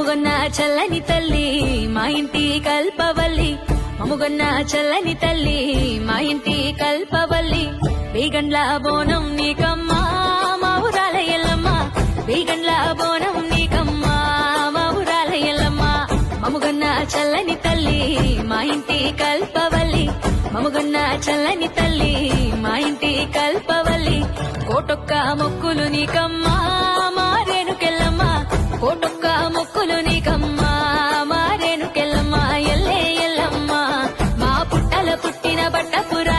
మముగొన్న చల్లని తల్లి మా ఇంటి కల్పవల్లి మముగొన్న చల్లని తల్లి మా ఇంటి కల్పవల్లి వేగండ్ల బోనం నీకమ్మా మా ఊరాల ఎల్లమ్మ వేగండ్ల బోనం నీకమ్మా మా ఊరాల ఎల్లమ్మ మముగొన్న చల్లని తల్లి మా ఇంటి కల్పవల్లి మముగొన్న చల్లని తల్లి మా ఇంటి కల్పవల్లి కోటొక్క మొక్కులు నీకమ్మా మారేనుకెల్లమ్మ కోటొక్క మొక్కులు నీకమ్మా మారేనుకెల్లమ్మ ఎల్లే ఎల్లమ్మ మా పుట్టల పుట్టిన బట్టపుర